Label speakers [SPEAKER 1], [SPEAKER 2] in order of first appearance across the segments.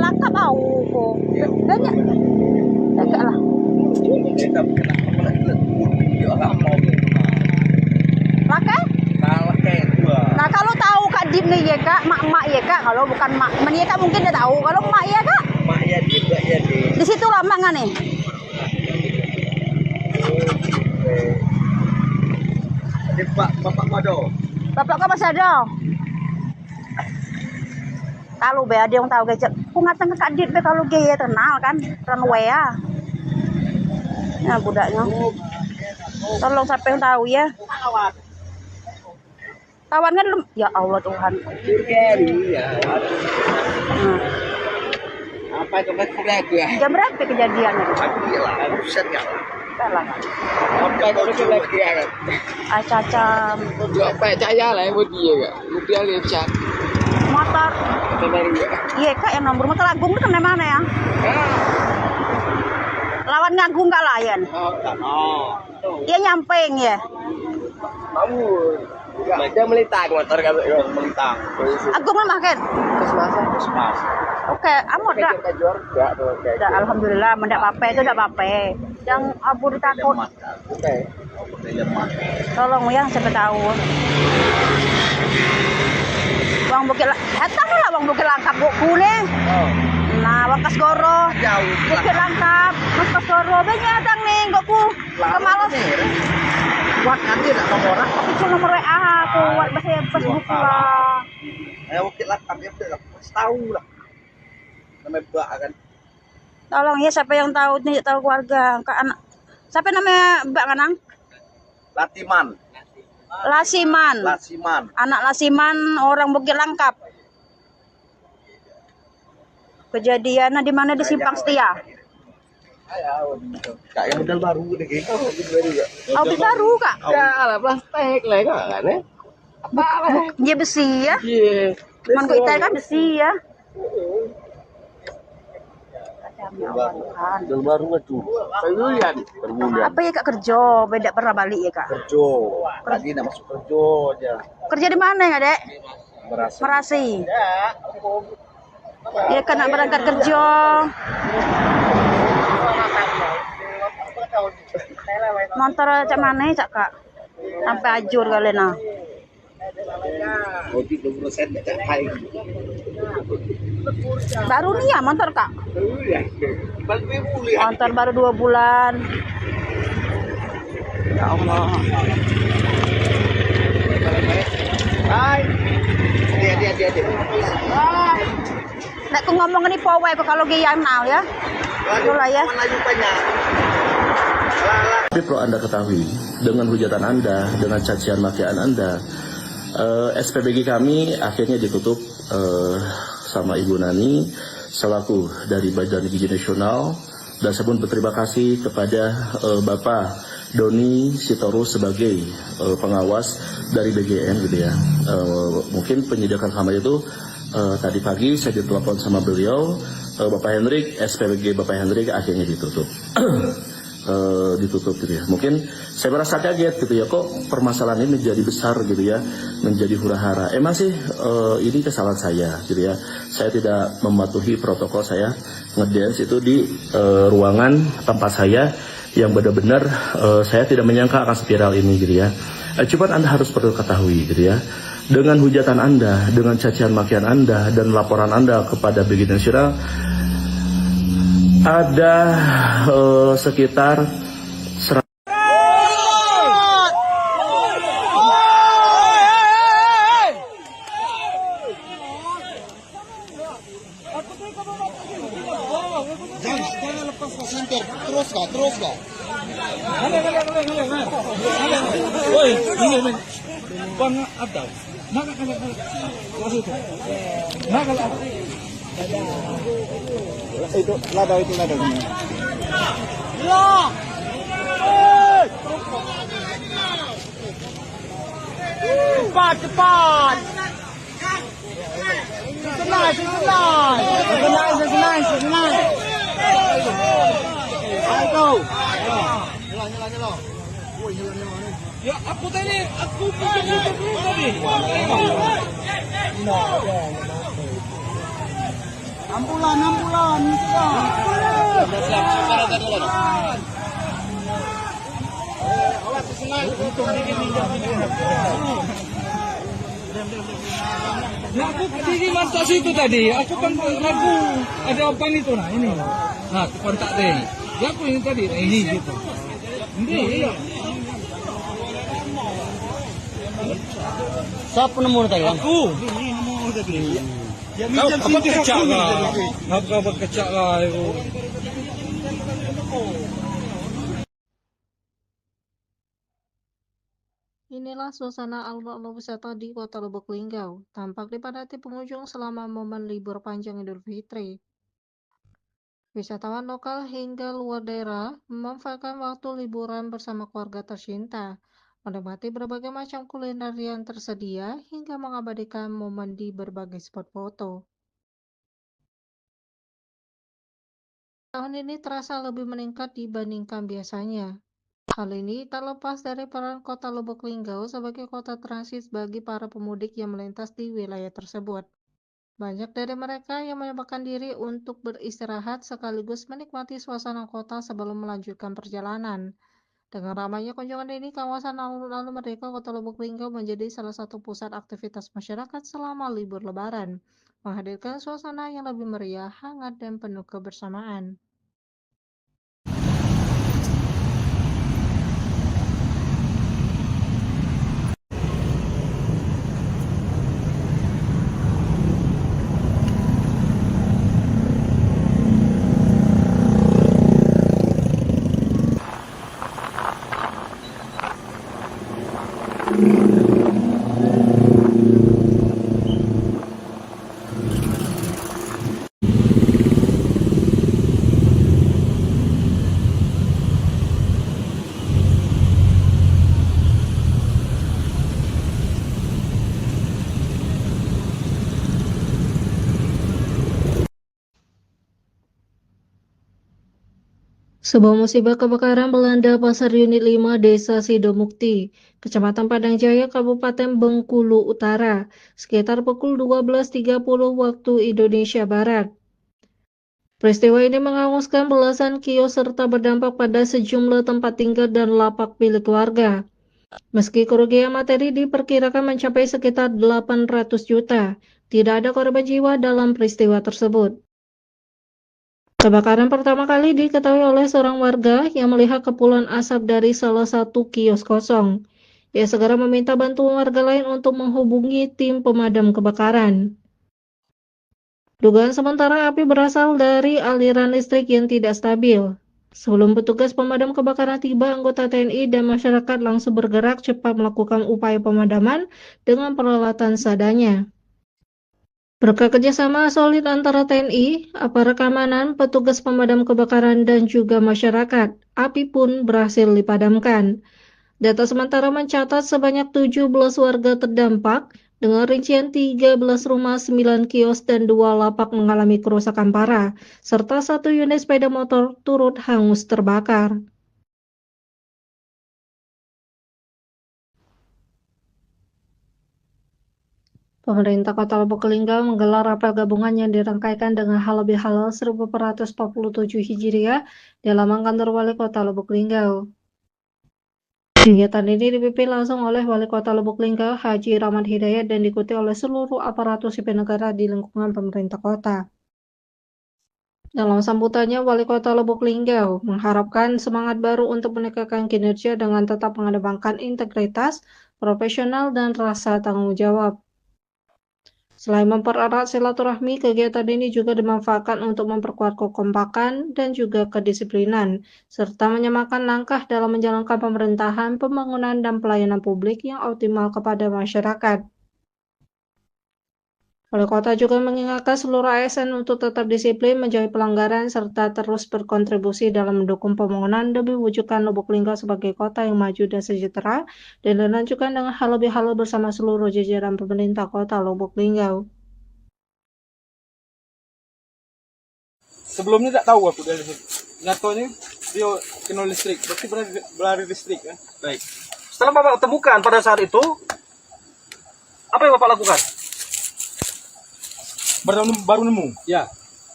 [SPEAKER 1] langkap tahu kok. Banyak. Agak lah. Laka? Nah kalau tahu Kak Dip nih ya Kak, mak-mak ya Kak. Kalau bukan mak, ya Kak mungkin dia tahu. Kalau mak ya Kak?
[SPEAKER 2] Mak ya di.
[SPEAKER 1] Di situ lama nggak nih?
[SPEAKER 2] Jadi bapak Mado.
[SPEAKER 1] Bapak kok masih ada? Kalau be ada yang tahu gadget, aku ngateng ke Kak Dit be kalau gaya kenal kan, runway ya. Ya budaknya. Tolong siapa yang tahu ya. Kawan kan ya Allah Tuhan.
[SPEAKER 2] Ya. Apa itu lagi ya?
[SPEAKER 1] Jam berapa kejadiannya?
[SPEAKER 2] Pagi lah, buset ya.
[SPEAKER 1] Salah.
[SPEAKER 2] Apa itu lagi ya?
[SPEAKER 1] Caca
[SPEAKER 2] Apa cahaya lah buat dia Kak. Dia lecak.
[SPEAKER 1] motor. Iya Kak yang nomor motor Agung itu kan mana ya? Lawan ngagung Kak Layan. Dia nyamping ya.
[SPEAKER 2] Kamu dia melintang motor kan melintang.
[SPEAKER 1] Agung mah kan?
[SPEAKER 2] Kesmas.
[SPEAKER 1] Oke, amot dah. Dah alhamdulillah mendak apa itu enggak apa-apa. Yang abu ditakut.
[SPEAKER 2] Oke.
[SPEAKER 1] Tolong ya siapa tahu. Wang bukit datang lah wang bukit langkap buku nih. Nah, Wakas Goro. Bukit langkap, Wakas Goro banyak datang nih buku. Kemalas.
[SPEAKER 2] Buat nanti nak nomor orang.
[SPEAKER 1] Tapi cuma nomor WA aku buat bahasa Facebook lah.
[SPEAKER 2] Ayo bukit langkap ya betul lah. Tahu lah. Namanya Mbak kan.
[SPEAKER 1] Tolong ya siapa yang tahu nih tahu keluarga ke anak. Siapa namanya Mbak Kanang? Lasiman. Anak Lasiman orang Bukit Langkap. Kejadiannya di mana di Simpang Setia?
[SPEAKER 2] Kak yang modal baru deh gitu.
[SPEAKER 1] Audit baru Kak.
[SPEAKER 2] Ya lah plastik lah kan ya. Apa lah?
[SPEAKER 1] Dia besi ya.
[SPEAKER 2] Iya.
[SPEAKER 1] Cuman kok itai kan besi ya.
[SPEAKER 2] Modal baru itu. Sayuran berbulan.
[SPEAKER 1] Apa ya Kak kerja? Beda pernah balik ya Kak?
[SPEAKER 2] Kerja. Tadi nak masuk kerja aja.
[SPEAKER 1] Kerja di mana ya Dek? Merasi. Ya kan nak berangkat kerja. Motor cak mana cak Kak? Sampai ajur kali nah.
[SPEAKER 2] Oh 30% tak hai.
[SPEAKER 1] Baru nih ya motor Kak? Motor baru 2 bulan. Ya Allah.
[SPEAKER 2] Hai. Dia.
[SPEAKER 1] Nek ku ngomong ini powe kok kalau yang now ya. Itulah ya.
[SPEAKER 3] Tapi perlu Anda ketahui, dengan hujatan Anda, dengan cacian makian Anda, SPBG kami akhirnya ditutup sama Ibu Nani selaku dari Badan Gizi Nasional, dan saya pun berterima kasih kepada Bapak Doni Sitorus sebagai pengawas dari BGN gitu ya. Mungkin penyediakan kamar itu tadi pagi saya ditelepon sama beliau, Bapak Hendrik, SPBG Bapak Hendrik akhirnya ditutup. Ditutup gitu ya. Mungkin saya merasa kaget gitu ya, kok permasalahan ini menjadi besar gitu ya, menjadi hura-hara. Emang sih ini kesalahan saya gitu ya. Saya tidak mematuhi protokol, saya ngedance itu di ruangan tempat saya yang benar-benar saya tidak menyangka akan spiral ini gitu ya. Cuman Anda harus perlu ketahui gitu ya, dengan hujatan Anda, dengan cacian makian Anda dan laporan Anda kepada BGN Nasional, ada sekitar
[SPEAKER 2] Jangan lepas center. Terus kah?
[SPEAKER 4] Woi, ini men. Bang ada. Nakal. Masuk tu. Nakal.
[SPEAKER 2] Itu lada.
[SPEAKER 4] Ya. Cepat. Senang. Ayo. Nyala. Woi, nyala. Ya, aku tadi tadi. Ambulan, ambulan. Nah, aku di mantas itu tadi, aku kan ragu ada apa itu nah ini. Nah, aku kontak deh. Ya aku ini tadi, nah, ini gitu. Ini.
[SPEAKER 2] Siapa nemu tadi?
[SPEAKER 4] Aku. Nemu tadi. Kau apa kecak lah? Apa kecak lah itu?
[SPEAKER 5] Inilah suasana alun-alun wisata di Kota Lubuk Linggau, tampak dipadati pengunjung selama momen libur panjang Idul Fitri. Wisatawan lokal hingga luar daerah memanfaatkan waktu liburan bersama keluarga tercinta, menikmati berbagai macam kuliner yang tersedia hingga mengabadikan momen di berbagai spot foto. Tahun ini terasa lebih meningkat dibandingkan biasanya. Hal ini tak lepas dari peran Kota Lubuk Linggau sebagai kota transit bagi para pemudik yang melintas di wilayah tersebut. Banyak dari mereka yang menyempatkan diri untuk beristirahat sekaligus menikmati suasana kota sebelum melanjutkan perjalanan. Dengan ramainya kunjungan ini, kawasan alun-alun Merdeka Kota Lubuk Linggau menjadi salah satu pusat aktivitas masyarakat selama libur Lebaran, menghadirkan suasana yang lebih meriah, hangat, dan penuh kebersamaan. Sebuah musibah kebakaran melanda Pasar Unit 5 Desa Sidomukti, Kecamatan Padang Jaya, Kabupaten Bengkulu Utara, sekitar pukul 12.30 waktu Indonesia Barat. Peristiwa ini menghanguskan belasan kios serta berdampak pada sejumlah tempat tinggal dan lapak milik warga. Meski kerugian materi diperkirakan mencapai sekitar 800 juta, tidak ada korban jiwa dalam peristiwa tersebut. Kebakaran pertama kali diketahui oleh seorang warga yang melihat kepulan asap dari salah satu kios kosong. Ia segera meminta bantuan warga lain untuk menghubungi tim pemadam kebakaran. Dugaan sementara api berasal dari aliran listrik yang tidak stabil. Sebelum petugas pemadam kebakaran tiba, anggota TNI dan masyarakat langsung bergerak cepat melakukan upaya pemadaman dengan peralatan seadanya. Berkat kerjasama solid antara TNI, aparat keamanan, petugas pemadam kebakaran, dan juga masyarakat, api pun berhasil dipadamkan. Data sementara mencatat sebanyak 17 warga terdampak, dengan rincian 13 rumah, 9 kios, dan 2 lapak mengalami kerusakan parah, serta 1 unit sepeda motor turut hangus terbakar. Pemerintah Kota Lubuk Linggau menggelar apel gabungan yang dirangkaikan dengan halal bihalal 1447 Hijriah di halaman kantor Wali Kota Lubuk Linggau. Kegiatan ini dipimpin langsung oleh Wali Kota Lubuk Linggau, Haji Rahmat Hidayat, dan diikuti oleh seluruh aparatur sipil negara di lingkungan pemerintah kota. Dalam sambutannya, Wali Kota Lubuk Linggau mengharapkan semangat baru untuk meningkatkan kinerja dengan tetap mengedepankan integritas, profesional, dan rasa tanggung jawab. Selain mempererat silaturahmi, kegiatan ini juga dimanfaatkan untuk memperkuat kekompakan dan juga kedisiplinan, serta menyamakan langkah dalam menjalankan pemerintahan, pembangunan, dan pelayanan publik yang optimal kepada masyarakat. Wali Kota juga mengingatkan seluruh ASN untuk tetap disiplin, menjauhi pelanggaran, serta terus berkontribusi dalam mendukung pembangunan demi mewujudkan Lubuk Linggau sebagai kota yang maju dan sejahtera, dan dilanjutkan dengan hal lebih halal bersama seluruh jajaran pemerintah Kota Lubuk Linggau.
[SPEAKER 4] Sebelumnya tak tahu aku dari nyatanya dia kena listrik, berarti berlari listrik kan?
[SPEAKER 2] Baik. Setelah Bapak temukan pada saat itu, apa yang Bapak lakukan?
[SPEAKER 4] Baru nemu.
[SPEAKER 2] Ya.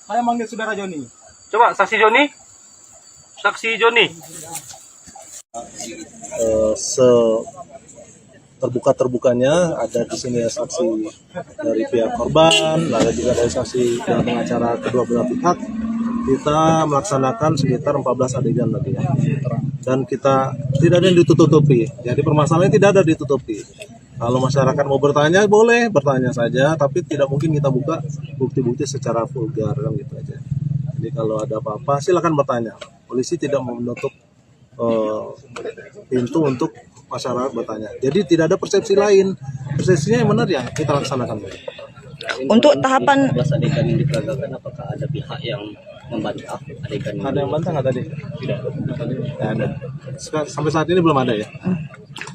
[SPEAKER 4] Saya manggil saudara Joni. Coba saksi Joni. Saksi Joni.
[SPEAKER 6] Terbuka-terbukanya ada di sini saksi dari pihak korban, lalu juga dari saksi dan pengacara kedua belah pihak. Kita melaksanakan sekitar 14 adegan tadi ya. Dan kita tidak ada yang ditutupi. Jadi permasalahannya tidak ada ditutupi. Kalau masyarakat mau bertanya boleh bertanya saja, tapi tidak mungkin kita buka bukti-bukti secara vulgar kan gitu aja. Jadi kalau ada apa-apa silakan bertanya. Polisi tidak menutup pintu untuk masyarakat bertanya. Jadi tidak ada persepsi lain. Persepsinya yang benar ya kita laksanakan.
[SPEAKER 1] Untuk tahapan
[SPEAKER 7] adegan yang diperagakan, apakah ada pihak yang membantah adegan ini?
[SPEAKER 6] Ada yang bantah nggak tadi? Tidak ada. Sampai saat ini belum ada ya.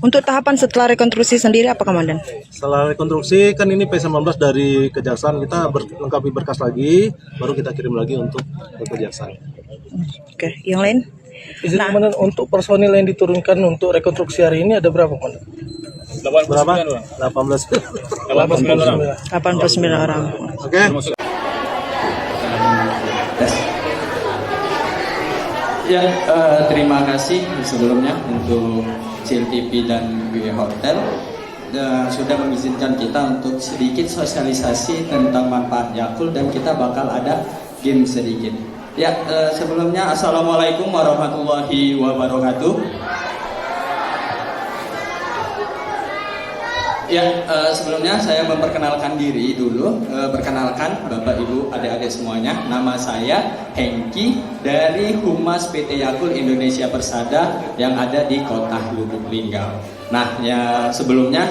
[SPEAKER 1] untuk tahapan setelah rekonstruksi sendiri apa Komandan?
[SPEAKER 6] Setelah rekonstruksi kan ini P19 dari Kejaksaan, kita lengkapi berkas lagi, baru kita kirim lagi untuk ke Kejaksaan.
[SPEAKER 1] Oke, yang lain?
[SPEAKER 6] Izin Komandan, untuk personil yang diturunkan untuk rekonstruksi hari ini ada berapa Komandan? 18 orang.
[SPEAKER 1] 89 orang.
[SPEAKER 6] Oke.
[SPEAKER 8] Ya, terima kasih sebelumnya untuk Cil TV dan B Hotel sudah mengizinkan kita untuk sedikit sosialisasi tentang manfaat Yakult dan kita bakal ada game sedikit. Ya, sebelumnya Assalamualaikum warahmatullahi wabarakatuh. Ya, sebelumnya saya memperkenalkan diri dulu. Perkenalkan Bapak Ibu adik-adik semuanya. Nama saya Hengki dari Humas PT Yakult Indonesia Persada yang ada di Kota Lubuk Linggau. Nah, ya sebelumnya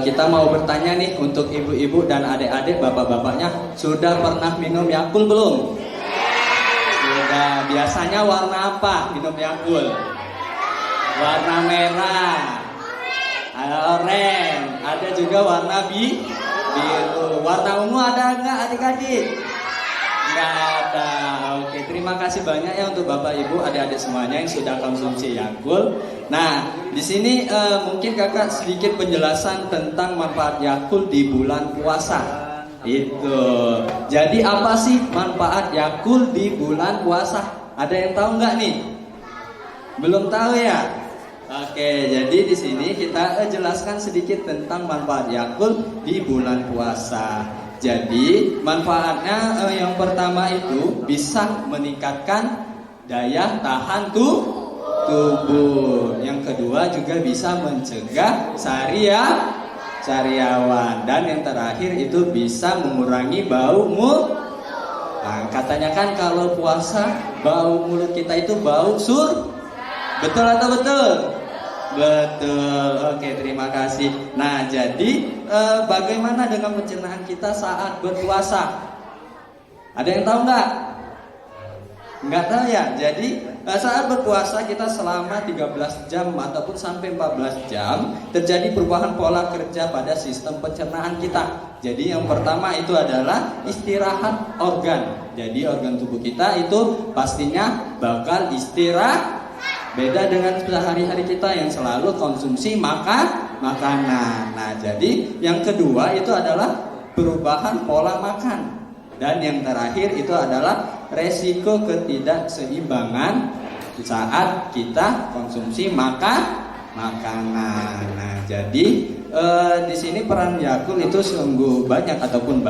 [SPEAKER 8] kita mau bertanya nih untuk ibu-ibu dan adik-adik, bapak-bapaknya, sudah pernah minum Yakult belum? Sudah. Biasanya warna apa minum Yakult? Warna merah. Oranye, ada juga warna biru. Warna ungu ada nggak adik-adik? Nggak ada. Oke, terima kasih banyak ya untuk Bapak Ibu, adik-adik semuanya yang sudah konsumsi Yakult. Nah, di sini mungkin kakak sedikit penjelasan tentang manfaat Yakult di bulan puasa. Itu. Jadi apa sih manfaat Yakult di bulan puasa? Ada yang tahu nggak nih? Belum tahu ya? Oke, jadi di sini kita jelaskan sedikit tentang manfaat Yakult di bulan puasa. Jadi manfaatnya yang pertama itu bisa meningkatkan daya tahan tubuh. Yang kedua juga bisa mencegah sariawan. Dan yang terakhir itu bisa mengurangi bau mulut. Nah, katanya kan kalau puasa bau mulut kita itu bau betul atau betul? Betul. Oke, terima kasih. Nah, jadi bagaimana dengan pencernaan kita saat berpuasa? Ada yang tahu nggak? Nggak tahu ya. Jadi saat berpuasa kita selama 13 jam ataupun sampai 14 jam terjadi perubahan pola kerja pada sistem pencernaan kita. Jadi yang pertama itu adalah istirahat organ. Jadi organ tubuh kita itu pastinya bakal istirahat. Beda dengan sehari-hari kita yang selalu konsumsi makanan. Nah, jadi yang kedua itu adalah perubahan pola makan. Dan yang terakhir itu adalah resiko ketidakseimbangan saat kita konsumsi makanan. Nah, jadi di sini peran Yakult itu sungguh banyak ataupun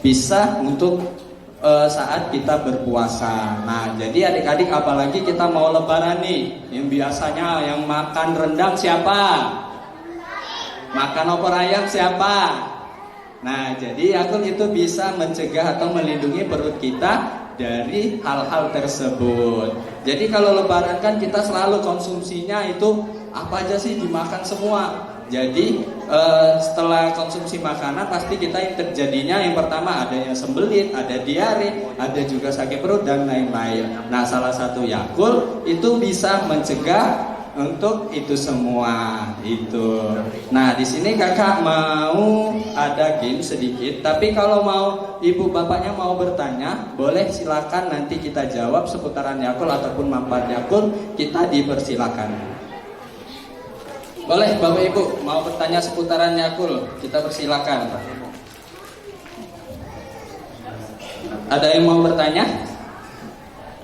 [SPEAKER 8] bisa untuk saat kita berpuasa. Nah, jadi adik-adik apalagi kita mau lebaran nih, yang biasanya yang makan rendang siapa? Makan opor ayam siapa? Nah, jadi Yakult itu bisa mencegah atau melindungi perut kita dari hal-hal tersebut. Jadi kalau lebaran kan kita selalu konsumsinya itu apa aja sih dimakan semua. Jadi setelah konsumsi makanan pasti kita yang terjadinya yang pertama ada yang sembelit, ada diare, ada juga sakit perut dan lain-lain. Nah, salah satu Yakult itu bisa mencegah untuk itu semua itu. Nah, di sini kakak mau ada game sedikit. Tapi kalau mau ibu bapaknya mau bertanya, boleh silakan nanti kita jawab seputaran Yakult ataupun manfaat Yakult, kita dipersilakan. Boleh Bapak Ibu mau bertanya seputaran Yakult, kita persilakan. Ada yang mau bertanya?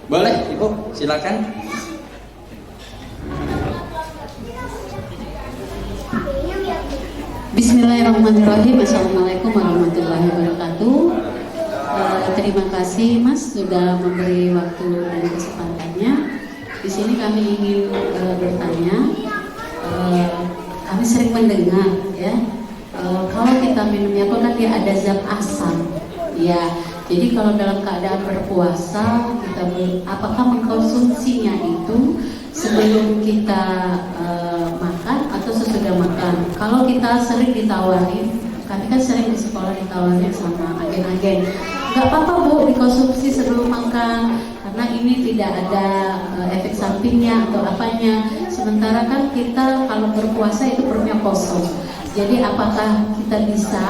[SPEAKER 8] Boleh, Ibu, silakan.
[SPEAKER 9] Bismillahirrahmanirrahim. Assalamualaikum warahmatullahi wabarakatuh. Terima kasih Mas sudah memberi waktu dan kesempatannya. Di sini kami ingin bertanya. Kami sering mendengar ya, kalau kita minum Yakult nanti ada zat asam. Ya, jadi kalau dalam keadaan berpuasa kita apakah mengkonsumsinya itu sebelum kita makan atau sesudah makan? Kalau kita sering ditawarin, kami kan sering di sekolah ditawarin sama agen-agen, nggak apa-apa Bu dikonsumsi sebelum makan karena ini tidak ada efek sampingnya atau apanya. Sementara kan kita kalau berpuasa itu perutnya kosong. Jadi apakah kita bisa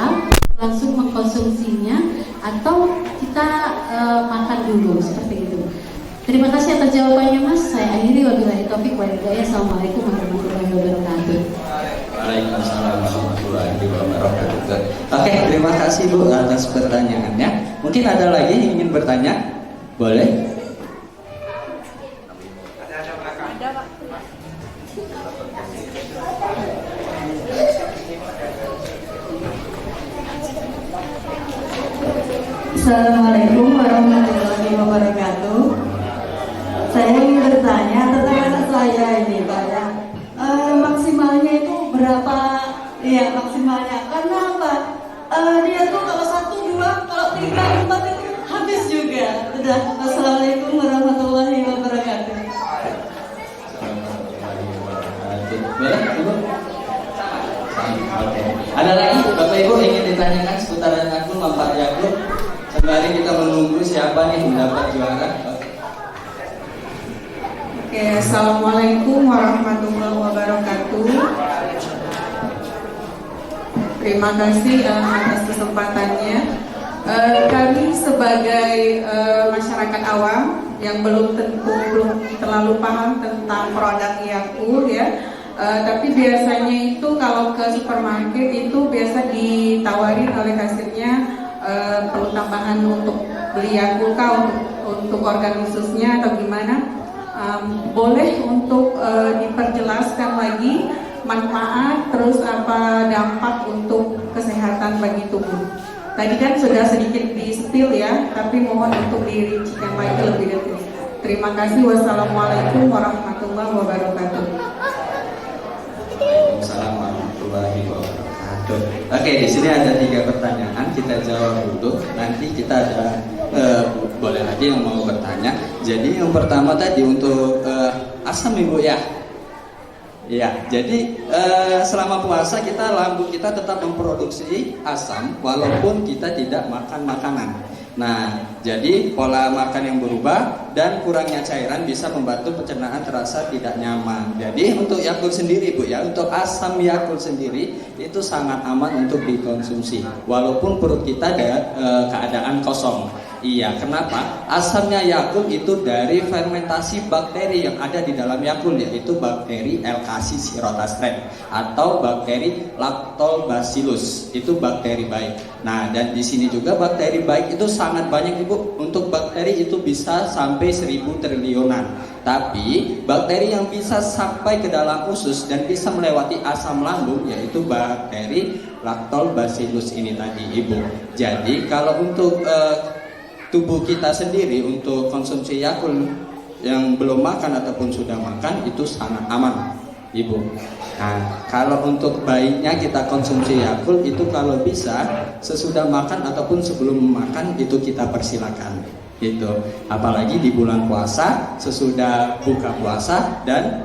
[SPEAKER 9] langsung mengkonsumsinya atau kita makan dulu seperti itu? Terima kasih atas jawabannya Mas. Saya akhiri wabillahi taufik wal hidayah. Assalamualaikum warahmatullahi wabarakatuh.
[SPEAKER 8] Waalaikumsalam warahmatullahi wabarakatuh. Oke, terima kasih Bu atas pertanyaannya. Mungkin ada lagi yang ingin bertanya? Boleh?
[SPEAKER 10] Assalamualaikum warahmatullahi wabarakatuh. Saya ingin bertanya tentang anak saya ini Pak ya. Maksimalnya itu berapa? Iya maksimalnya. Karena apa? Dia tuh kalau 1, 2, kalau 3, 4 itu habis juga. Udah. Assalamualaikum warahmatullahi wabarakatuh.
[SPEAKER 8] Boleh, Ibu? Oke. Ada lagi Bapak Ibu ingin ditanyakan seputar Yakult, manfaat Yakult? Sembari kita menunggu siapa nih mendapat juara.
[SPEAKER 10] Oke, assalamualaikum warahmatullahi wabarakatuh. Terima kasih atas kesempatannya. Kami sebagai masyarakat awam yang belum terlalu paham tentang produk Yakult ya. Tapi biasanya itu kalau ke supermarket itu biasa ditawarin oleh hasilnya perlu tambahan untuk beli Yakult untuk organ khususnya atau gimana? Boleh untuk diperjelaskan lagi manfaat terus apa dampak untuk kesehatan bagi tubuh? Tadi kan sudah sedikit di spill ya, tapi mohon untuk dirincikan lagi lebih detail. Terima kasih. Wassalamualaikum warahmatullahi wabarakatuh.
[SPEAKER 8] Waalaikumsalam warahmatullahi wabarakatuh. Oke, di sini ada 3 pertanyaan, kita jawab dulu. Nanti kita ada boleh lagi yang mau bertanya. Jadi yang pertama tadi untuk asam Ibu ya. Ya, jadi selama puasa lambung kita tetap memproduksi asam walaupun kita tidak makan makanan. Nah, jadi pola makan yang berubah dan kurangnya cairan bisa membantu pencernaan terasa tidak nyaman. Jadi untuk Yakult sendiri Bu ya, untuk asam Yakult sendiri itu sangat aman untuk dikonsumsi walaupun perut kita ada keadaan kosong. Iya, kenapa? Asamnya Yakult itu dari fermentasi bakteri yang ada di dalam Yakult, yaitu bakteri L-Cassis-Rotastreps atau bakteri Lactobacillus. Itu bakteri baik. Nah, dan di sini juga bakteri baik itu sangat banyak Ibu. Untuk bakteri itu bisa sampai 1000 triliunan. Tapi bakteri yang bisa sampai ke dalam usus dan bisa melewati asam lambung yaitu bakteri Lactobacillus ini tadi Ibu. Jadi kalau untuk tubuh kita sendiri untuk konsumsi Yakult yang belum makan ataupun sudah makan itu sangat aman Ibu. Nah, kalau untuk baiknya kita konsumsi Yakult itu kalau bisa sesudah makan ataupun sebelum makan itu kita persilakan gitu. Apalagi di bulan puasa, sesudah buka puasa dan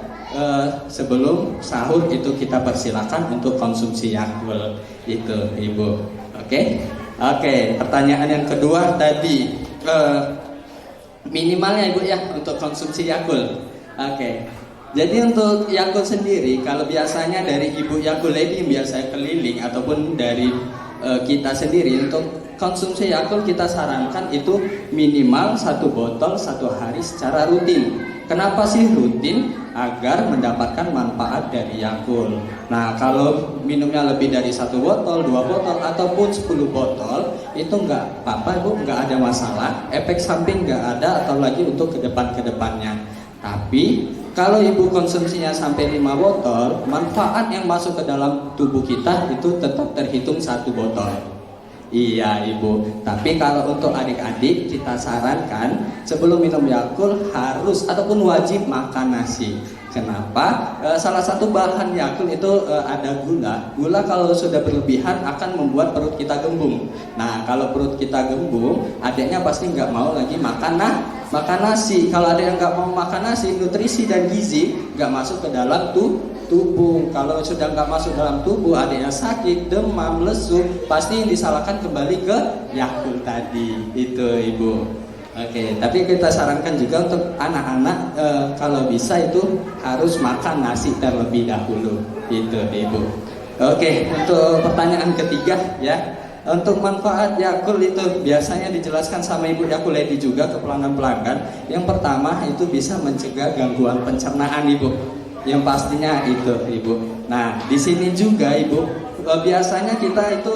[SPEAKER 8] sebelum sahur itu kita persilakan untuk konsumsi Yakult itu Ibu. Oke? Oke, pertanyaan yang kedua tadi minimalnya Ibu ya untuk konsumsi Yakult. Oke. Jadi untuk Yakult sendiri kalau biasanya dari Ibu Yakult Lady yang biasa keliling ataupun dari kita sendiri untuk konsumsi Yakult kita sarankan itu minimal 1 botol 1 hari secara rutin. Kenapa sih rutin? Agar mendapatkan manfaat dari Yakult. Nah, kalau minumnya lebih dari 1 botol, 2 botol, ataupun 10 botol, itu nggak apa-apa Bu, nggak ada masalah. Efek samping nggak ada, atau lagi untuk kedepannya. Tapi kalau Ibu konsumsinya sampai 5 botol, manfaat yang masuk ke dalam tubuh kita itu tetap terhitung 1 botol. Iya Ibu, tapi kalau untuk adik-adik kita sarankan sebelum minum Yakult harus ataupun wajib makan nasi. Kenapa? Salah satu bahan Yakult itu ada gula. Gula kalau sudah berlebihan akan membuat perut kita gembung. Nah, kalau perut kita gembung, adiknya pasti nggak mau lagi makan nasi. Kalau ada yang nggak mau makan nasi, nutrisi dan gizi nggak masuk ke dalam tubuh. Kalau sudah nggak masuk dalam tubuh, adiknya sakit, demam, lesu, pasti yang disalahkan kembali ke Yakult tadi. Itu Ibu. Oke, tapi kita sarankan juga untuk anak-anak kalau bisa itu harus makan nasi terlebih dahulu. Itu Ibu. Oke, untuk pertanyaan ketiga ya. Untuk manfaat Yakult itu biasanya dijelaskan sama Ibu Yakuledi juga ke pelanggan-pelanggan. Yang pertama itu bisa mencegah gangguan pencernaan Ibu. Yang pastinya itu Ibu. Nah, di sini juga Ibu biasanya kita itu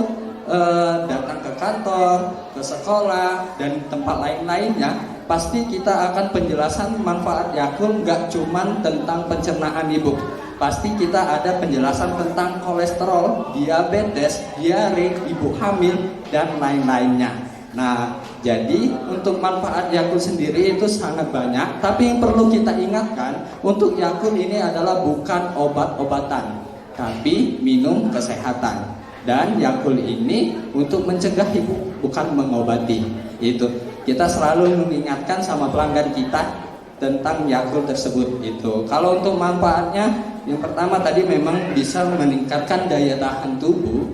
[SPEAKER 8] datang ke kantor, ke sekolah, dan tempat lain-lainnya, pasti kita akan penjelasan manfaat Yakult nggak cuman tentang pencernaan Ibu. Pasti kita ada penjelasan tentang kolesterol, diabetes, diare, ibu hamil, dan lain-lainnya. Nah, jadi untuk manfaat Yakult sendiri itu sangat banyak, tapi yang perlu kita ingatkan, untuk Yakult ini adalah bukan obat-obatan, tapi minum kesehatan. Dan Yakult ini untuk mencegah Ibu, bukan mengobati. Itu kita selalu mengingatkan sama pelanggan kita tentang Yakult tersebut. Itu kalau untuk manfaatnya, yang pertama tadi memang bisa meningkatkan daya tahan tubuh,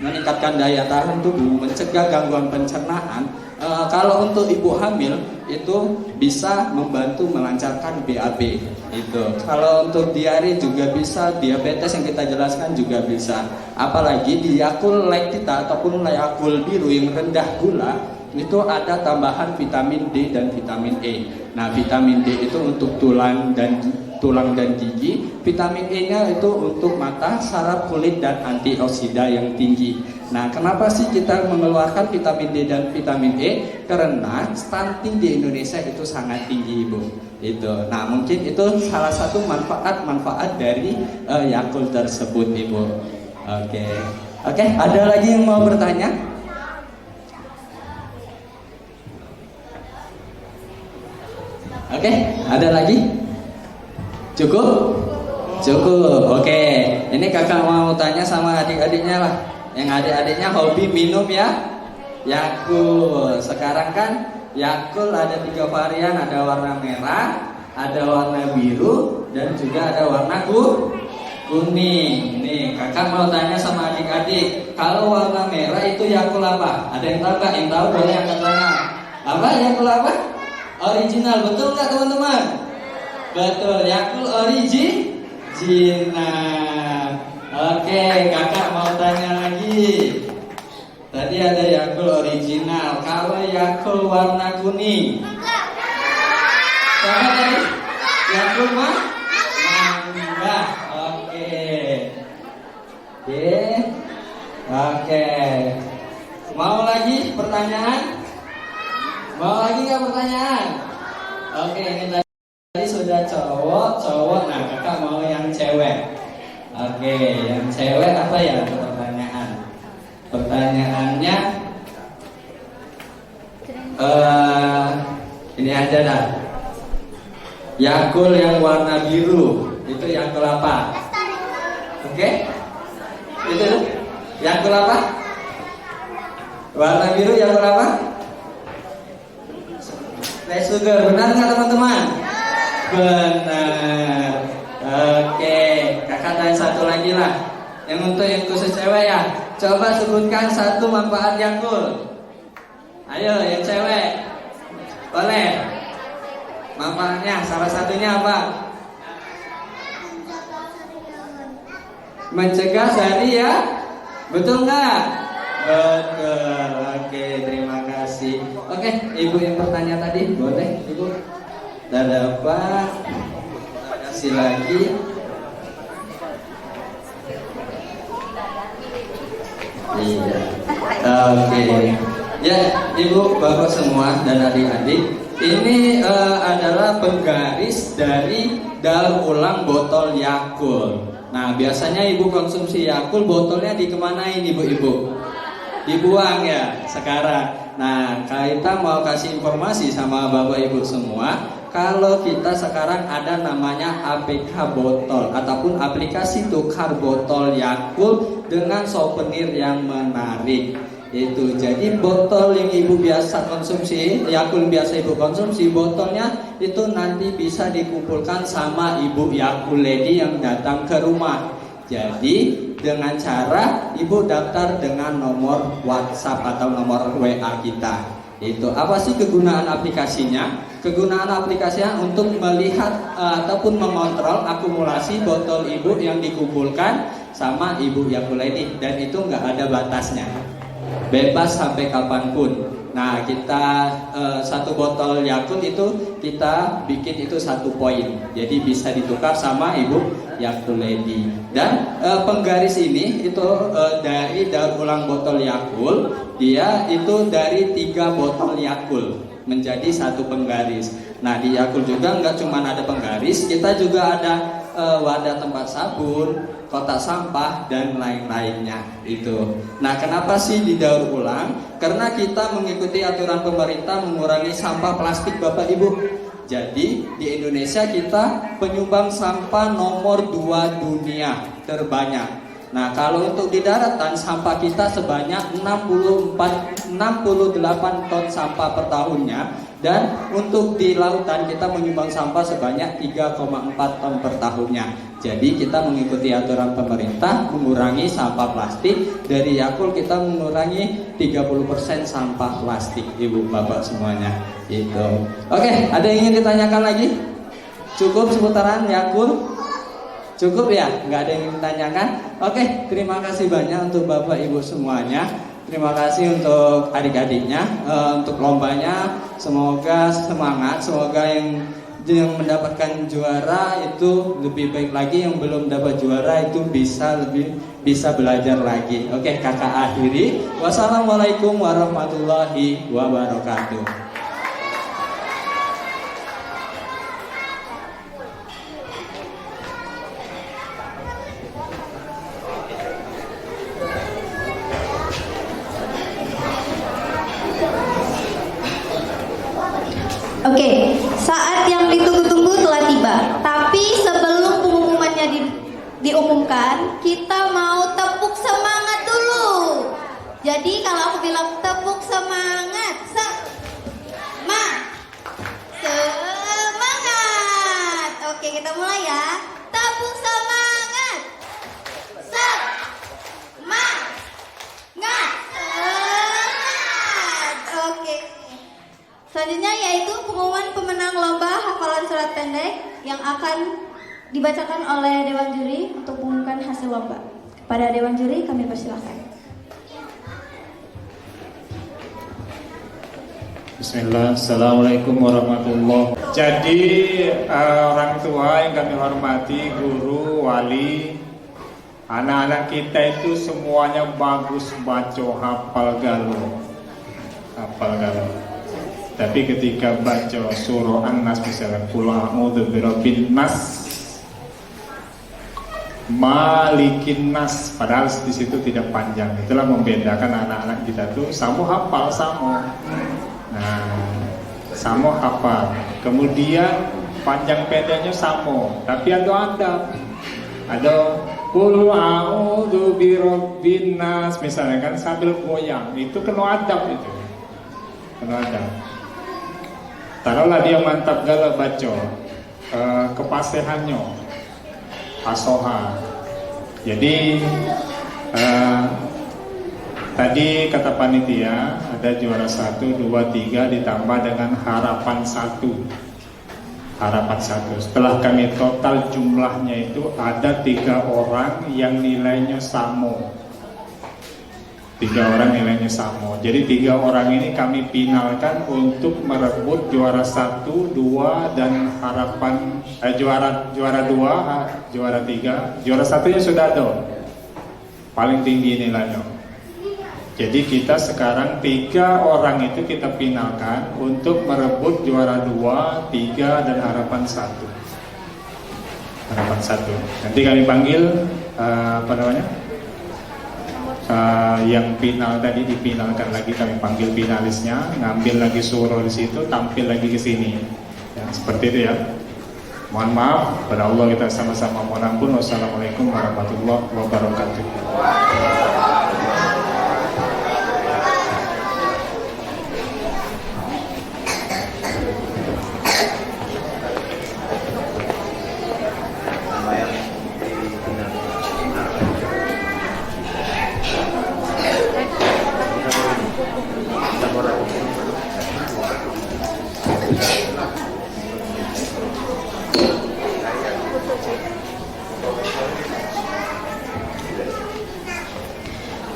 [SPEAKER 8] meningkatkan daya tahan tubuh, mencegah gangguan pencernaan. Kalau untuk ibu hamil itu bisa membantu melancarkan BAB. Itu. Kalau untuk diare juga bisa, diabetes yang kita jelaskan juga bisa. Apalagi di Yakult Light kita ataupun Yakult biru yang rendah gula itu ada tambahan vitamin D dan vitamin E. Nah, vitamin D itu untuk tulang dan gigi, vitamin E-nya itu untuk mata, saraf, kulit, dan antioksida yang tinggi. Nah, kenapa sih kita mengeluarkan vitamin D dan vitamin E? Karena stunting di Indonesia itu sangat tinggi, Ibu. Itu. Nah, mungkin itu salah satu manfaat dari Yakult tersebut, Ibu. Oke, ada lagi yang mau bertanya? Oke, ada lagi? Cukup? Oke, ini kakak mau tanya sama adik-adiknya lah. Yang adik-adiknya hobi minum ya Yakult. Sekarang kan Yakult ada 3 varian, ada warna merah, ada warna biru, dan juga ada warna kuning. Nih, kakak mau tanya sama adik-adik, kalau warna merah itu Yakult apa? Ada yang tahu nggak? Yang tahu boleh angkat tangan. Apa Yakult apa? Original, betul nggak teman-teman? Betul, Yakult original. Oke, kakak mau tanya lagi. Tadi ada Yakult original. Kalau Yakult warna kuning, apa tadi? Yakult mangga. Oke. Mau lagi pertanyaan? Mau lagi nggak pertanyaan? Oke, ini tadi sudah cowok. Nah, kakak mau yang cewek. Oke, yang cewek apa ya pertanyaan? Pertanyaannya ini aja dah. Yakult yang warna biru itu Yakult apa? Oke? Itu Yakult apa? Warna biru Yakult apa? Rice sugar, benar nggak teman-teman? Benar. Oke, kakak tanya satu lagi lah. Yang untuk yang khusus cewek ya. Coba sebutkan satu manfaat Yakult. Ayo, yang cewek. Boleh. Manfaatnya, salah satunya apa? Mencegah dari ya. Betul nggak? Betul. Oke, terima kasih. Oke, Ibu yang bertanya tadi, boleh Ibu. Dan dapat. Terima kasih lagi. Iya. Oke. Ya, Ibu, Bapak semua dan adik-adik, ini adalah penggaris dari daur ulang botol Yakult. Nah, biasanya Ibu konsumsi Yakult, botolnya dikemanain Ibu-ibu? Dibuang ya sekarang. Nah, kita mau kasih informasi sama Bapak Ibu semua, kalau kita sekarang ada namanya APK botol ataupun aplikasi tukar botol Yakult dengan souvenir yang menarik. Itu jadi botol yang Ibu biasa konsumsi, Yakult biasa Ibu konsumsi, botolnya itu nanti bisa dikumpulkan sama Ibu Yakult Lady yang datang ke rumah. Jadi dengan cara Ibu daftar dengan nomor WhatsApp atau nomor WA kita. Itu apa sih kegunaan aplikasinya? Kegunaan aplikasinya untuk melihat ataupun mengontrol akumulasi botol Ibu yang dikumpulkan sama Ibu Yakult Lady, dan itu nggak ada batasnya. Bebas sampai kapanpun. Nah, kita satu botol Yakult itu kita bikin itu 1 poin. Jadi bisa ditukar sama Ibu Yakult Lady. Dan penggaris ini itu dari daur ulang botol Yakult, dia itu dari 3 botol Yakult menjadi 1 penggaris. Nah, di Yakult juga nggak cuma ada penggaris, kita juga ada wadah tempat sabun, kotak sampah, dan lain-lainnya itu. Nah, kenapa sih didaur ulang? Karena kita mengikuti aturan pemerintah mengurangi sampah plastik, Bapak Ibu. Jadi di Indonesia kita penyumbang sampah nomor 2 dunia terbanyak. Nah, kalau untuk di daratan sampah kita sebanyak 68 ton sampah per tahunnya, dan untuk di lautan kita menyumbang sampah sebanyak 3,4 ton per tahunnya. Jadi kita mengikuti aturan pemerintah mengurangi sampah plastik. Dari Yakult kita mengurangi 30% sampah plastik, Ibu Bapak semuanya. Itu. Oke, ada yang ingin ditanyakan lagi? Cukup seputaran Yakult? Cukup ya? Nggak ada yang ditanyakan? Oke, terima kasih banyak untuk Bapak Ibu semuanya. Terima kasih untuk adik-adiknya, untuk lombanya. Semoga semangat, semoga yang mendapatkan juara itu lebih baik lagi, yang belum dapat juara itu bisa belajar lagi. Oke, kakak akhiri. Wassalamualaikum warahmatullahi wabarakatuh.
[SPEAKER 11] Oke, saat yang ditunggu-tunggu telah tiba. Tapi sebelum pengumumannya diumumkan, kita mau tepuk semangat dulu. Jadi kalau aku bilang tepuk semangat, semangat. Oke, kita mulai ya. Tepuk semangat. Semangat. Oke. Selanjutnya yaitu pengumuman pemenang lomba hafalan surat pendek yang akan dibacakan oleh Dewan Juri untuk mengumumkan hasil lomba. Kepada Dewan Juri kami persilahkan.
[SPEAKER 12] Bismillah, Assalamualaikum warahmatullahi wabarakatuh. Jadi orang tua yang kami hormati, guru, wali, anak-anak kita itu semuanya bagus baca, hafal galau. Tapi ketika baca surah An-Nas misalnya, Qul a'udzu birabbin nas, Malikin nas, padahal di situ tidak panjang. Itulah membedakan anak-anak kita tuh samo hafal samo. Nah, samo hafal. Kemudian panjang pendeknya samo, tapi ada Qul a'udzu birabbin nas misalnya kan sambil goyang, itu kena adab itu. Kena adab. Taruhlah dia mantap gala baca kepasehannya asoha. Jadi tadi kata panitia ada juara 1, 2, 3 ditambah dengan harapan 1. Setelah kami total jumlahnya itu ada 3 orang yang nilainya sama. 3 orang nilainya sama. Jadi 3 orang ini kami finalkan untuk merebut juara 1, 2 dan harapan juara 2, juara 3. Juara 1-nya sudah ada. Paling tinggi nilainya. Jadi kita sekarang 3 orang itu kita finalkan untuk merebut juara 2, 3 dan harapan 1. Harapan 1. Nanti kami panggil yang final tadi dipinalkan lagi, kami panggil finalisnya, ngambil lagi suruh di situ, tampil lagi ke sini. Ya, seperti itu ya. Mohon maaf, pada Allah kita sama-sama mohon ampun. Wassalamualaikum warahmatullahi wabarakatuh.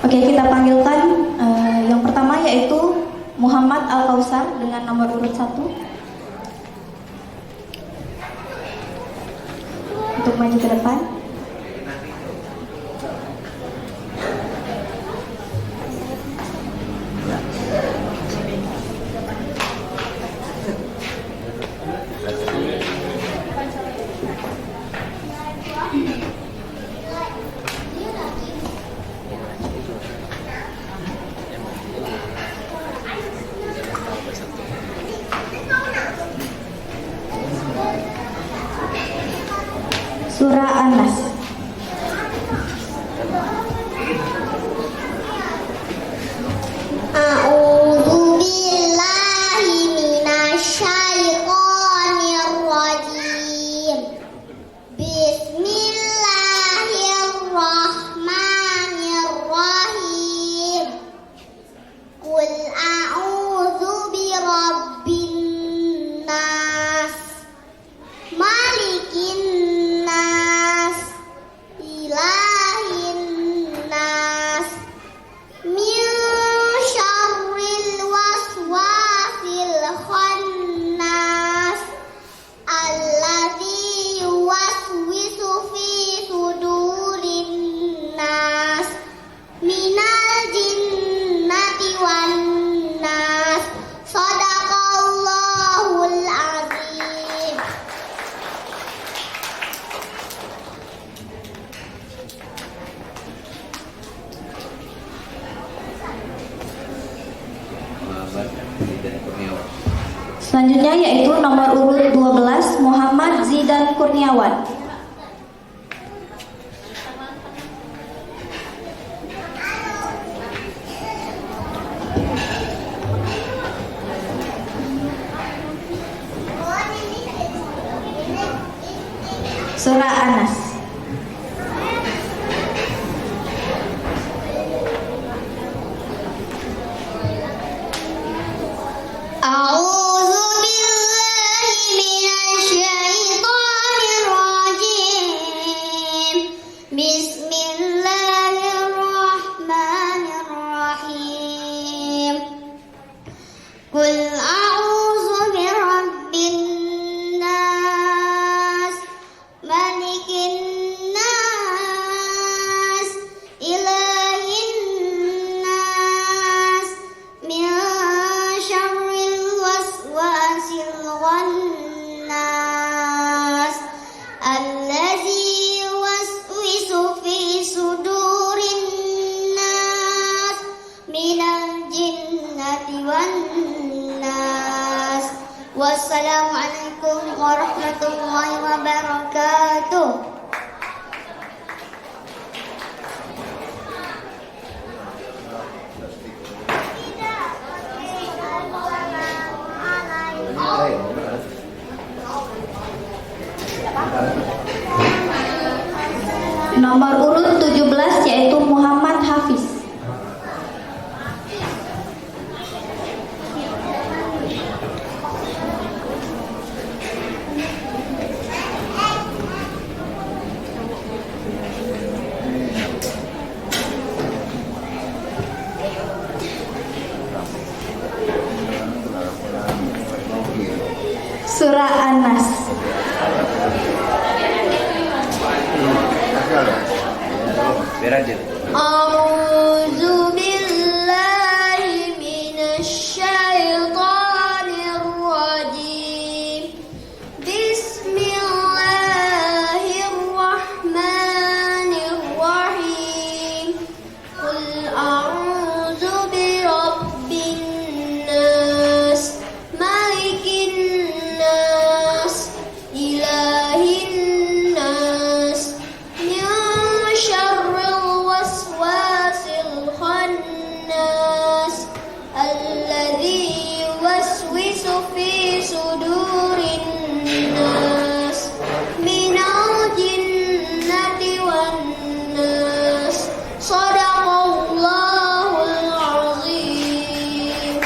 [SPEAKER 11] Oke, kita panggilkan yang pertama yaitu Muhammad Al-Kausar dengan nomor urut 1 untuk maju ke depan. Surah An-Nas.
[SPEAKER 13] A'udzu billahi minasyaitonir rajim. Bismillahirrahmanirrahim. Qul a'udzu birabbin nas, malikin nas, ilahin nas, min syarril waswasil khannas, alladzi yuwaswisu fi sudurin nas, minal jinnati wan nas. Shadaqallahul azim.
[SPEAKER 11] Selanjutnya yaitu nomor urut 12 Muhammad Zidan Kurniawan. Surah An-Nas.
[SPEAKER 13] A'udzu billahi minasyaitonir rajim. Bismillahirrahmanirrahim. Qul a'udzu birabbin nas, malikin nas, ilahin nas, min syarril waswasil khannas, allazi yuwaswisu fi sudurin nas, minal jinnati wan nas. Wassalamualaikum warahmatullahi wabarakatuh.
[SPEAKER 11] Nomor urut 17 yaitu Muhammad Hafiz. surah An-Nas. A'udzu billahi minasy syaithanir rajim. Bismillahirrahmanirrahim. Qul a'udzu birabbin nas, malikin nas, ilahin nas, min syarril waswasil khannas, alladzi yuwaswisu fi sudurin nas, minal jinnati wan nas. Shadaqallahul azim.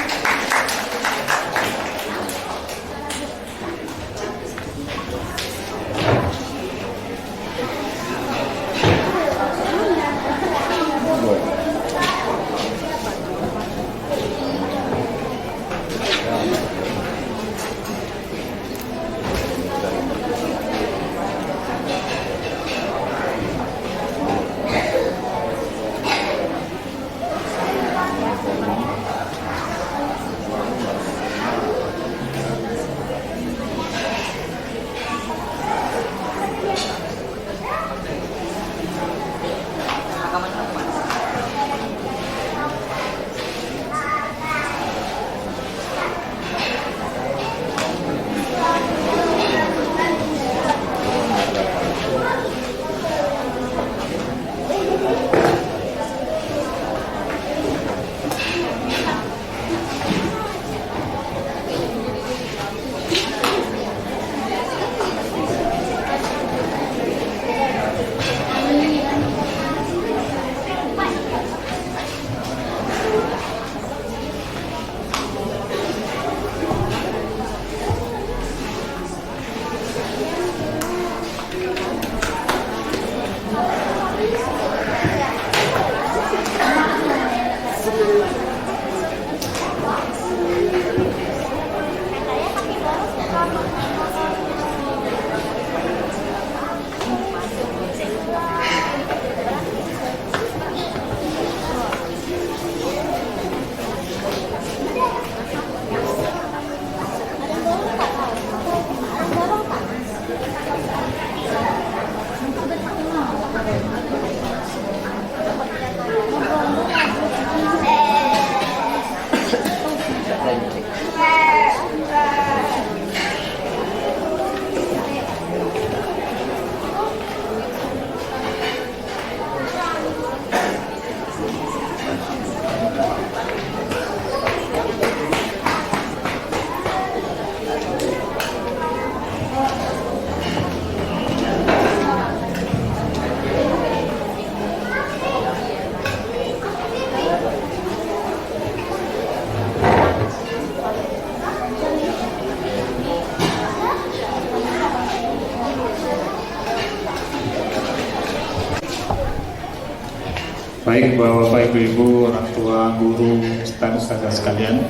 [SPEAKER 12] Baik Bapak Ibu, orang tua, guru, ustaz-ustazah sekalian.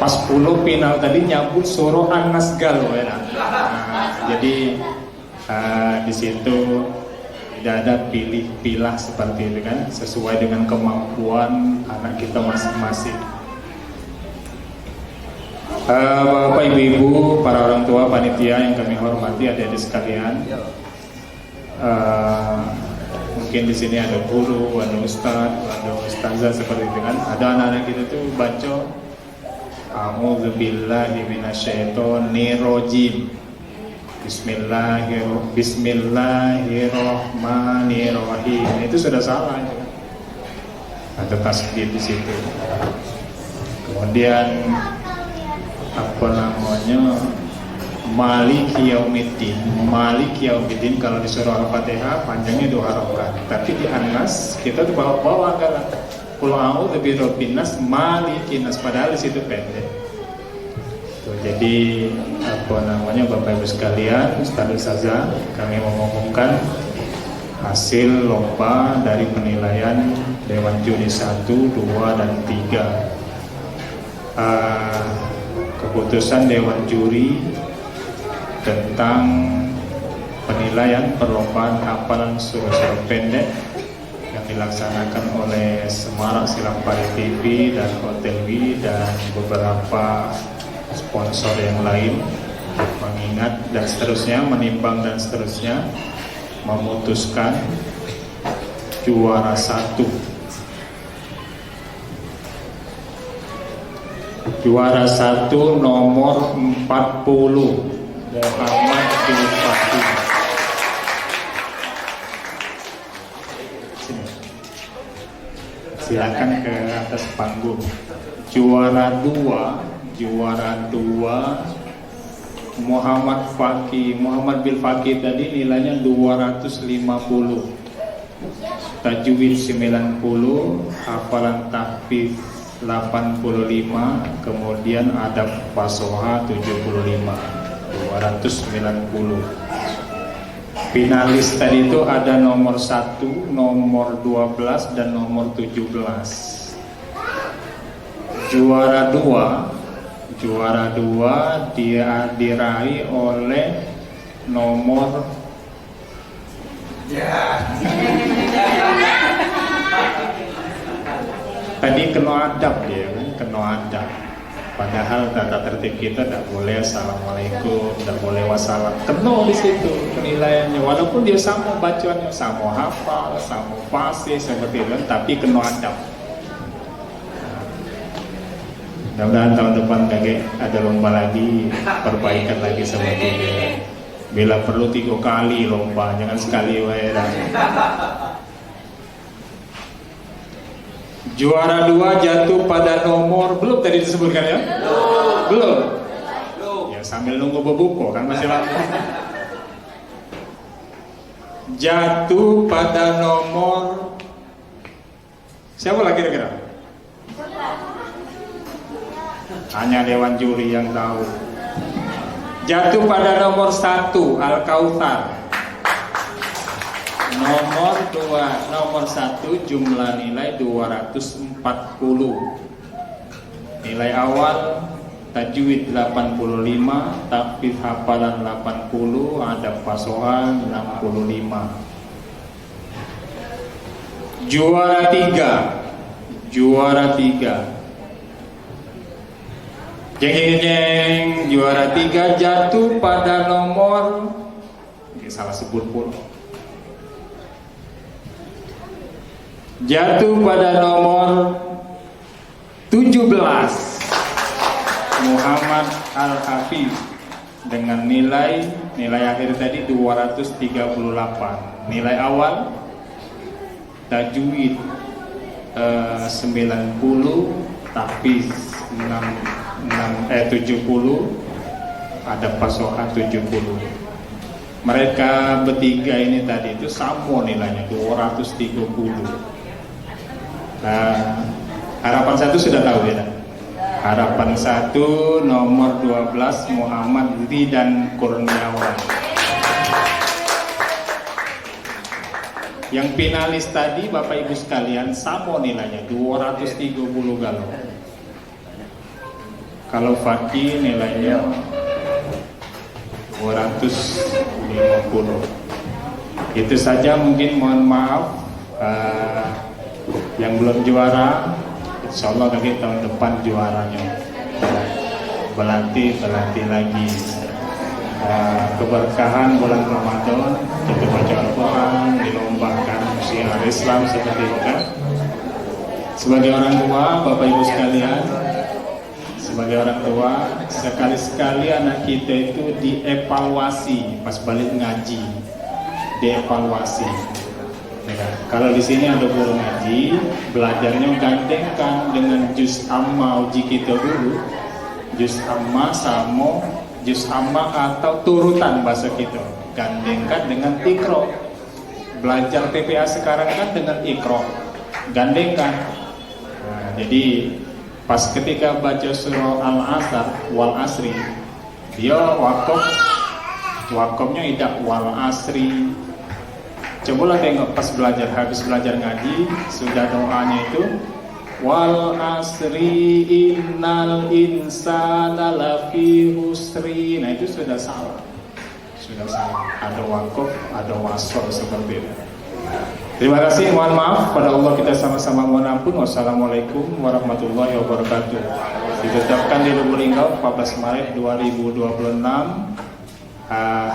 [SPEAKER 12] Pas 10 final tadi nyambut surah An-Nas gal ya. Jadi di situ tidak ada pilih-pilah seperti itu kan, sesuai dengan kemampuan anak kita masing-masing. Bapak Ibu, para orang tua, panitia yang kami hormati, adik-adik sekalian. Mungkin di sini ada guru, ada ustaz, ada ustazah seperti itu kan. Ada anak-anak kita tuh baca A'udzubillahi minasyaitonirrajim. Bismillahirrahmanirrahim. Itu sudah salah ya. Ada tasbih di situ. Kemudian apa namanya? Maliki Yaumiddin. Maliki Yaumiddin kalau di surah Al-Fatihah panjangnya 2 harokat. Tapi di An-Nas kita tuh bawa kan Qul a'udzu birabbin nas malikin nas, padahal di situ pendek. Tuh, jadi apa namanya Bapak Ibu sekalian, ustaz-ustazah, kami mengumumkan hasil lomba dari penilaian Dewan Juri 1, 2 dan 3. putusan Dewan Juri tentang penilaian perlombaan hafalan surah-surah pendek yang dilaksanakan oleh Semarak Silampari TV dan Hotel W dan beberapa sponsor yang lain, mengingat dan seterusnya, menimbang dan seterusnya, memutuskan juara 1. Juara 1 nomor 40 Muhammad bin Fakih. Silakan ke atas panggung. Juara 2 Muhammad Fakih. Muhammad bin Fakih tadi nilainya 250. Tajwid 90, hafalan tahfiz 85, kemudian adab fasoha 75, 290. Finalis tadi itu ada nomor 1, nomor 12 dan nomor 17. Juara 2 dia diraih oleh nomor tadi kena adab dia kan, kena adab. Padahal tata tertib kita tidak boleh assalamualaikum, tidak boleh wassalam. Kena di situ penilaiannya, walaupun dia sama bacaannya, sama hafal, sama fasih seperti itu, tapi kena adab. Mudah-mudahan tahun depan ada lomba lagi, perbaikan lagi seperti itu. Bila perlu 3 kali lomba, jangan sekali wae. Juara 2 jatuh pada nomor, belum tadi disebutkan ya? Belum. Ya sambil nunggu berbuka kan masih lama. Jatuh pada nomor, siapa lagi kira-kira? Hanya Dewan Juri yang tahu. Jatuh pada nomor 1 Al-Kautsar. Nomor 1 jumlah nilai 240. Nilai awal tajwid 85, tahfiz hafalan 80, adab fasoha 65. Juara 3. Jeng, juara 3 jatuh pada nomor, salah sebut pun. Jatuh pada nomor 17 Muhammad Al-Hafiz dengan nilai akhir tadi 238. Nilai awal tajwid 90, tahfiz 70, ada fasoha 70. Mereka bertiga ini tadi itu sama nilainya 230. Harapan 1 sudah tahu ya. Harapan 1 nomor 12 Muhammad Zidan Kurniawan. Yang finalis tadi Bapak Ibu sekalian sama nilainya 230 galau. Kalau Fakih nilainya 250. Itu saja, mungkin mohon maaf yang belum juara, insya Allah lagi tahun depan juaranya. Berlatih lagi. Keberkahan bulan Ramadan, kita baca Al-Quran, dilombakan syiar Islam seperti itu kan. Sebagai orang tua, Bapak Ibu sekalian, sebagai orang tua, sekali-sekali anak kita itu dievaluasi pas balik ngaji, dievaluasi. Ya, kalau di sini ada guru ngaji, belajarnya gandengkan dengan juz amma uji kita dulu, juz amma sama juz amma atau turutan bahasa kita, gandengkan dengan ikro. Belajar PPA sekarang kan dengan ikro, gandengkan. Nah, jadi pas ketika baca surah Al-Asr wal asri, dia wakofnya tidak wal asri. Cobalah tengok pas habis belajar ngaji, sudah doanya itu Wal asri innal insana lafi husri. Nah itu sudah salah. Sudah salah. Ada wakaf, ada wasol seperti itu. Terima kasih, mohon maaf pada Allah, kita sama-sama mohon ampun. Wassalamualaikum warahmatullahi wabarakatuh. Ditetapkan di Lubuk Linggau 14 Maret 2026.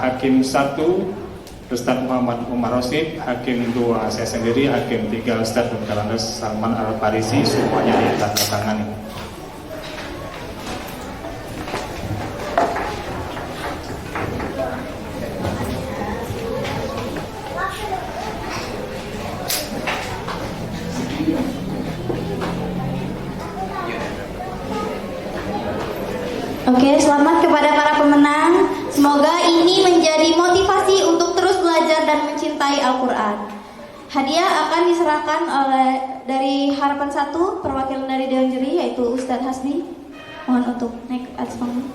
[SPEAKER 12] Hakim 1 Ustaz Muhammad Umar Rosid, Hakim 2 saya sendiri, Hakim 3 Ustaz Dr. Andes Salman Al-Farisi, semuanya ditandatangani.
[SPEAKER 11] Oke, selamat kepada para pemenang. Semoga ini menjadi motivasi untuk terus belajar dan mencintai Al-Quran. Hadiah akan diserahkan dari Harapan 1, perwakilan dari Dewan Juri, yaitu Ustadz Hasbi. Mohon untuk naik ke atas panggung.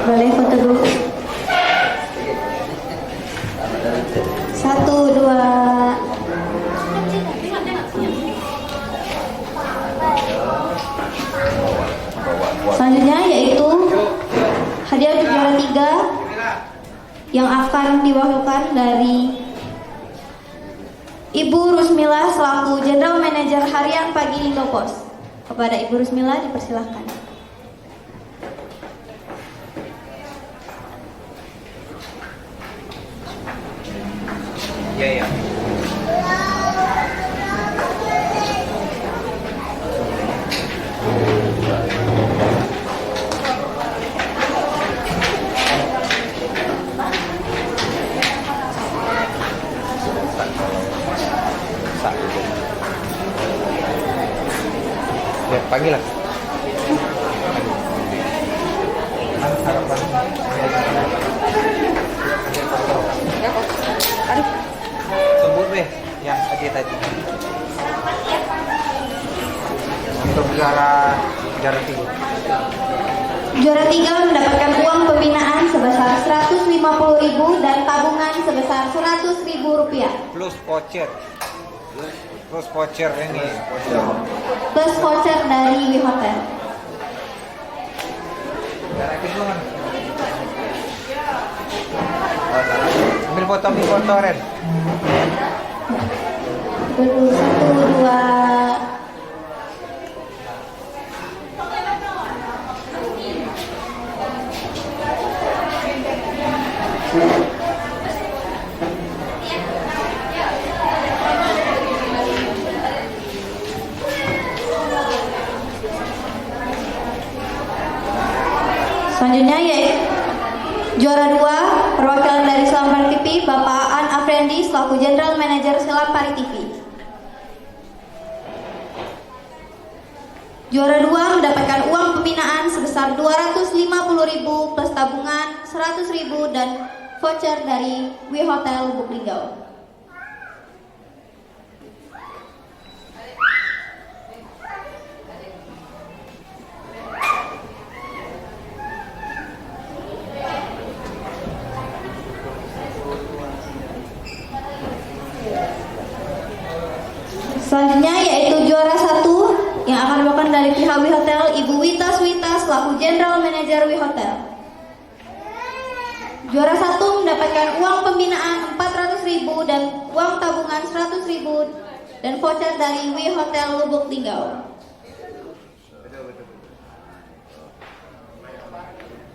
[SPEAKER 11] Boleh foto dulu. 1, 2. Selanjutnya yaitu hadiah untuk juara 3 yang akan diwakilkan dari Ibu Rusmila selaku General Manager Harian Pagi Indopos. Kepada Ibu Rusmila dipersilahkan.
[SPEAKER 2] Iya. Ya, panggil lah. Sebut deh yang tadi. Untuk juara 3.
[SPEAKER 11] Juara 3 mendapatkan uang pembinaan sebesar 150.000 dan tabungan sebesar 100.000 rupiah.
[SPEAKER 2] Plus voucher. Plus voucher ini.
[SPEAKER 11] Plus voucher dari WeHotel.
[SPEAKER 2] Ambil foto Ren.
[SPEAKER 11] 1, 2. Selanjutnya yaitu juara 2 perwakilan dari Selampari TV, Bapak Aan Afriandi selaku General Manager Selampari TV. Juara 2 mendapatkan uang pembinaan sebesar 250.000 plus tabungan 100.000 dan voucher dari WeHotel Lubuk Linggau. Selanjutnya yaitu juara 1 yang akan dibawakan dari pihak WeHotel, Ibu Wita Swita selaku General Manager WeHotel. Juara 1 mendapatkan uang pembinaan 400.000 dan uang tabungan 100.000 dan voucher dari WeHotel Lubuk Linggau.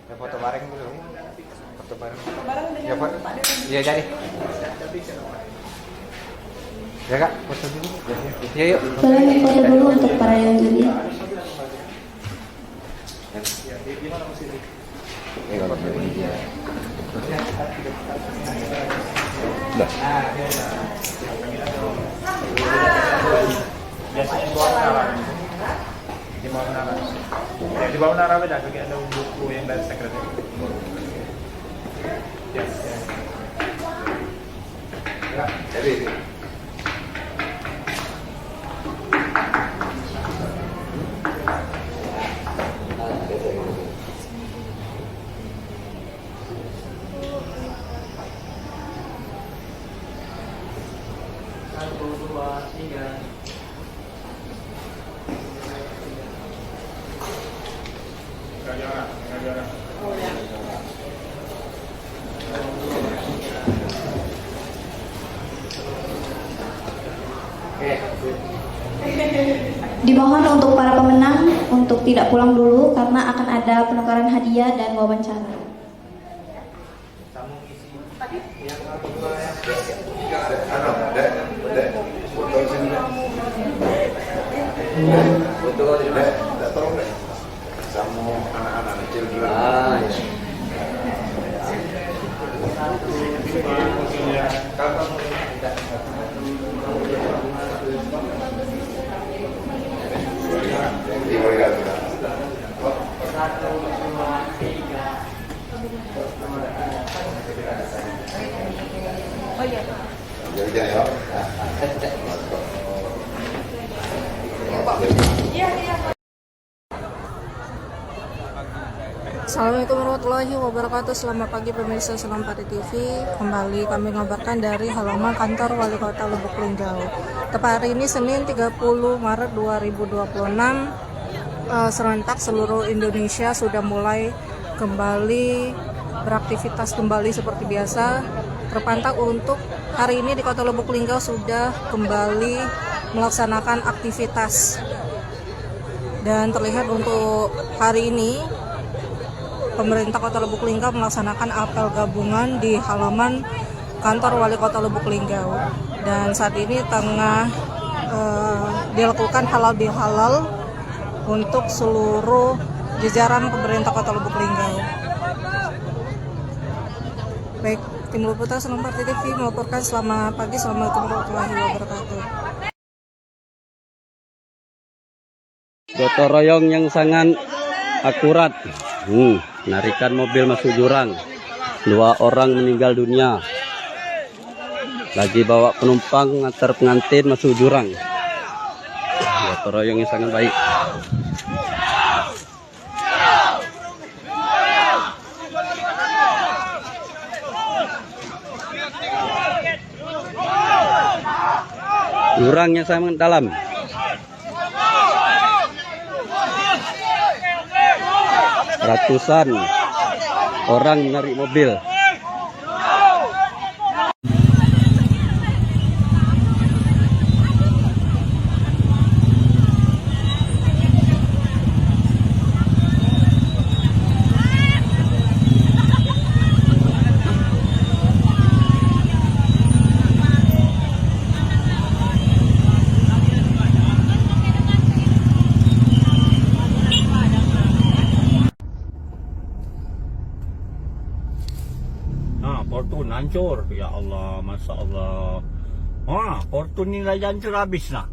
[SPEAKER 2] Ya, foto bareng dulu. Foto bareng. Ya, Pak. Iya, jadi. Ya Kak, foto dulu. Ya yuk.
[SPEAKER 11] Boleh foto dulu untuk para yang juri.
[SPEAKER 12] Biasanya di bawah menara. Di bawah menara. Ya, di bawah menara beda, kayak ada buku yang dari sekretariat. Yes. Ya, jadi
[SPEAKER 11] Dimohon untuk para pemenang untuk tidak pulang dulu karena akan ada penukaran hadiah dan wawancara.
[SPEAKER 2] Sama anak-anak kecil dulu.
[SPEAKER 5] Assalamualaikum warahmatullahi wabarakatuh. Selamat pagi pemirsa Selam Pari TV. Kembali kami ngabarkan dari halaman kantor Wali Kota Lubuk Linggau. Tepat hari ini Senin 30 Maret 2026, serentak seluruh Indonesia sudah mulai kembali beraktivitas kembali seperti biasa. Terpantau untuk hari ini di Kota Lubuk Linggau sudah kembali melaksanakan aktivitas. Dan terlihat untuk hari ini pemerintah Kota Lubuk Linggau melaksanakan apel gabungan di halaman kantor Wali Kota Lubuk Linggau. Dan saat ini tengah dilakukan halal bihalal untuk seluruh jajaran pemerintah Kota Lubuk Linggau. Baik, tim liputan Selam Pari TV melaporkan. Selamat pagi, assalamualaikum warahmatullahi wabarakatuh.
[SPEAKER 7] Gotong royong yang sangat akurat. Narikan mobil masuk jurang. 2 orang meninggal dunia. Lagi bawa penumpang antar pengantin masuk jurang. Gotong royong yang sangat baik. Jurang yang sangat dalam. Ratusan orang menarik mobil.
[SPEAKER 14] Fortune hancur, ya Allah, masya Allah. Fortune nilai hancur habis nah.